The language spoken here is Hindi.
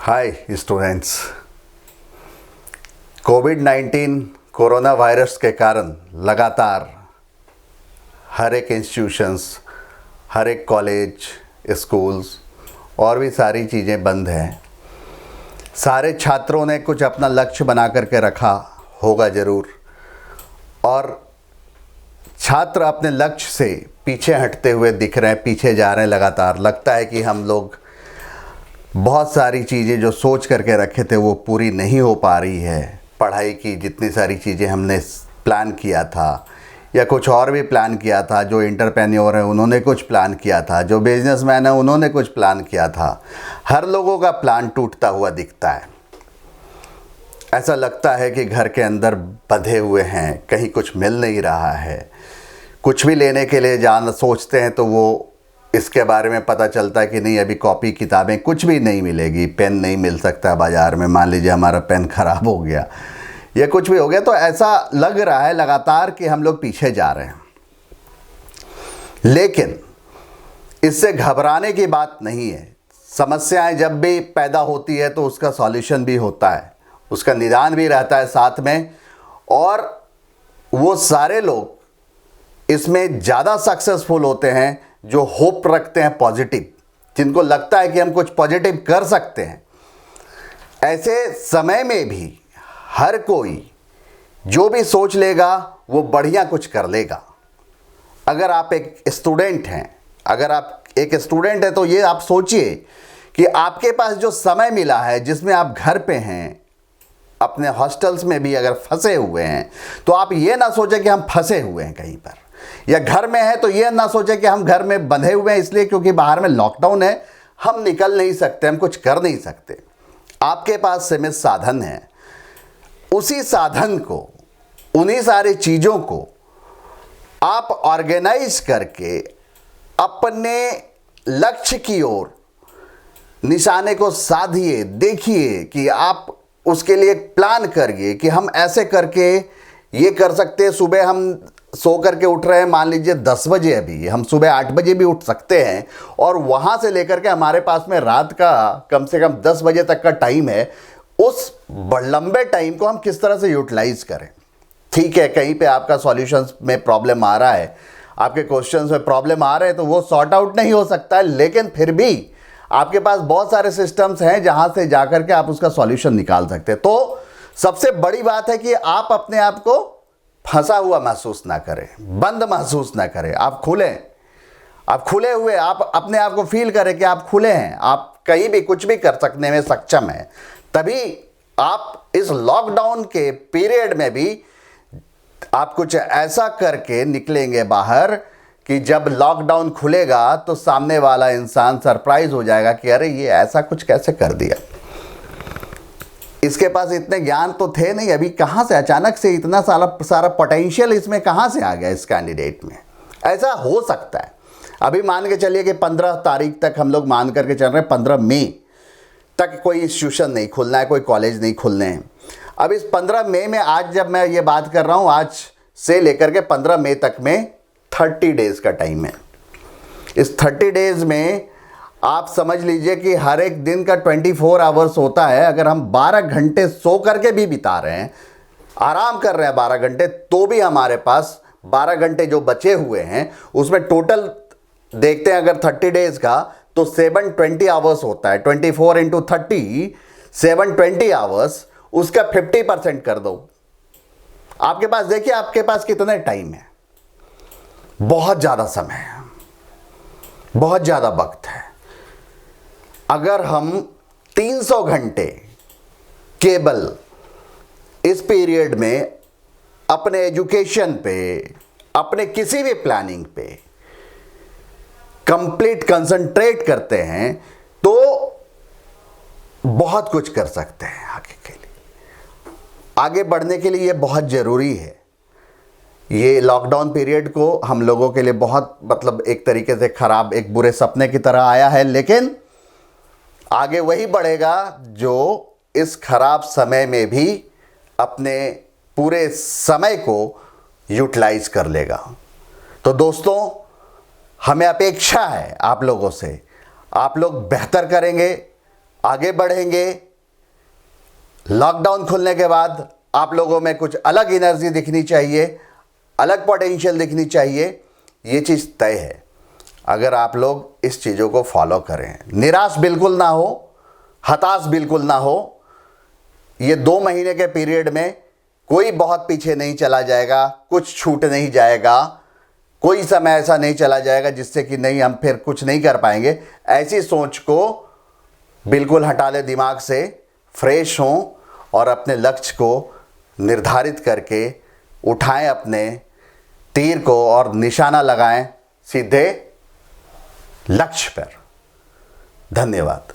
हाय स्टूडेंट्स। कोविड-19 कोरोना वायरस के कारण लगातार हर एक इंस्टीट्यूशंस, हर एक कॉलेज, स्कूल्स और भी सारी चीज़ें बंद हैं। सारे छात्रों ने कुछ अपना लक्ष्य बना करके रखा होगा ज़रूर, और छात्र अपने लक्ष्य से पीछे हटते हुए दिख रहे हैं, पीछे जा रहे हैं लगातार। लगता है कि हम लोग बहुत सारी चीज़ें जो सोच करके रखे थे वो पूरी नहीं हो पा रही है। पढ़ाई की जितनी सारी चीज़ें हमने प्लान किया था या कुछ और भी प्लान किया था, जो एंटरप्रेन्योर है उन्होंने कुछ प्लान किया था, जो बिजनेसमैन है उन्होंने कुछ प्लान किया था, हर लोगों का प्लान टूटता हुआ दिखता है। ऐसा लगता है कि घर के अंदर बंधे हुए हैं, कहीं कुछ मिल नहीं रहा है। कुछ भी लेने के लिए जाना सोचते हैं तो वो इसके बारे में पता चलता है कि नहीं, अभी कॉपी किताबें कुछ भी नहीं मिलेगी, पेन नहीं मिल सकता बाज़ार में। मान लीजिए हमारा पेन ख़राब हो गया या कुछ भी हो गया, तो ऐसा लग रहा है लगातार कि हम लोग पीछे जा रहे हैं। लेकिन इससे घबराने की बात नहीं है। समस्याएं जब भी पैदा होती है तो उसका सॉल्यूशन भी होता है, उसका निदान भी रहता है साथ में। और वो सारे लोग इसमें ज़्यादा सक्सेसफुल होते हैं जो होप रखते हैं पॉजिटिव, जिनको लगता है कि हम कुछ पॉजिटिव कर सकते हैं। ऐसे समय में भी हर कोई जो भी सोच लेगा वो बढ़िया कुछ कर लेगा। अगर आप एक स्टूडेंट हैं तो ये आप सोचिए कि आपके पास जो समय मिला है, जिसमें आप घर पे हैं, अपने हॉस्टल्स में भी अगर फंसे हुए हैं, तो आप ये ना सोचें कि हम फंसे हुए हैं कहीं पर, या घर में है तो ये ना सोचें कि हम घर में बंधे हुए हैं इसलिए क्योंकि बाहर में लॉकडाउन है, हम निकल नहीं सकते, हम कुछ कर नहीं सकते। आपके पास सीमित साधन है। उसी साधन को, उन्हीं सारी चीज़ों को आप ऑर्गेनाइज करके अपने लक्ष्य की ओर निशाने को साधिए। देखिए कि आप उसके लिए प्लान करिए कि हम ऐसे करके ये कर सकते हैं। सुबह हम सो करके उठ रहे हैं, मान लीजिए 10 बजे, अभी हम सुबह 8 बजे भी उठ सकते हैं, और वहाँ से लेकर के हमारे पास में रात का कम से कम 10 बजे तक का टाइम है। उस लंबे टाइम को हम किस तरह से यूटिलाइज करें। ठीक है, कहीं पे आपका सॉल्यूशंस में प्रॉब्लम आ रहा है, आपके क्वेश्चंस में प्रॉब्लम आ रहे हैं, तो वो सॉर्ट आउट नहीं हो सकता है, लेकिन फिर भी आपके पास बहुत सारे सिस्टम्स हैं जहाँ से जाकर के आप उसका सॉल्यूशन निकाल सकते हैं। तो सबसे बड़ी बात है कि आप अपने आप को फंसा हुआ महसूस ना करें, बंद महसूस ना करें। आप खुले हुए, आप अपने आप को फील करें कि आप खुले हैं, आप कहीं भी कुछ भी कर सकने में सक्षम हैं। तभी आप इस लॉकडाउन के पीरियड में भी आप कुछ ऐसा करके निकलेंगे बाहर कि जब लॉकडाउन खुलेगा तो सामने वाला इंसान सरप्राइज हो जाएगा कि अरे ये ऐसा कुछ कैसे कर दिया, इसके पास इतने ज्ञान तो थे नहीं, अभी कहाँ से अचानक से इतना सारा पोटेंशियल इसमें कहाँ से आ गया इस कैंडिडेट में। ऐसा हो सकता है। अभी मान के चलिए कि 15 तारीख तक हम लोग मान करके चल रहे हैं, 15 मई तक कोई इंस्टीट्यूशन नहीं खुलना है, कोई कॉलेज नहीं खुलने हैं। अब इस 15 मई में, आज जब मैं ये बात कर रहा हूँ, आज से लेकर के 15 मई तक में 30 डेज़ का टाइम है। इस 30 डेज़ में आप समझ लीजिए कि हर एक दिन का 24 आवर्स होता है। अगर हम 12 घंटे सो करके भी बिता रहे हैं, आराम कर रहे हैं 12 घंटे, तो भी हमारे पास 12 घंटे जो बचे हुए हैं उसमें टोटल देखते हैं अगर 30 डेज़ का, तो 720 आवर्स होता है। 24 इंटू 30, 720 आवर्स, उसका 50% कर दो। आपके पास, देखिए आपके पास कितने टाइम है। बहुत ज़्यादा समय है, बहुत ज़्यादा वक्त है। अगर हम 300 घंटे केवल इस पीरियड में अपने एजुकेशन पे, अपने किसी भी प्लानिंग पे कंप्लीट कंसंट्रेट करते हैं तो बहुत कुछ कर सकते हैं आगे के लिए। आगे बढ़ने के लिए ये बहुत ज़रूरी है। ये लॉकडाउन पीरियड को हम लोगों के लिए बहुत, मतलब एक तरीके से ख़राब, एक बुरे सपने की तरह आया है, लेकिन आगे वही बढ़ेगा जो इस खराब समय में भी अपने पूरे समय को यूटिलाइज कर लेगा। तो दोस्तों, हमें अपेक्षा है आप लोगों से, आप लोग बेहतर करेंगे, आगे बढ़ेंगे। लॉकडाउन खुलने के बाद आप लोगों में कुछ अलग एनर्जी दिखनी चाहिए, अलग पोटेंशियल दिखनी चाहिए, ये चीज़ तय है अगर आप लोग इस चीज़ों को फॉलो करें। निराश बिल्कुल ना हो, हताश बिल्कुल ना हो। ये 2 महीने के पीरियड में कोई बहुत पीछे नहीं चला जाएगा, कुछ छूट नहीं जाएगा, कोई समय ऐसा नहीं चला जाएगा जिससे कि नहीं हम फिर कुछ नहीं कर पाएंगे। ऐसी सोच को बिल्कुल हटा ले दिमाग से, फ्रेश हों और अपने लक्ष्य को निर्धारित करके उठाएं अपने तीर को और निशाना लगाएं सीधे लक्ष्य पर। धन्यवाद।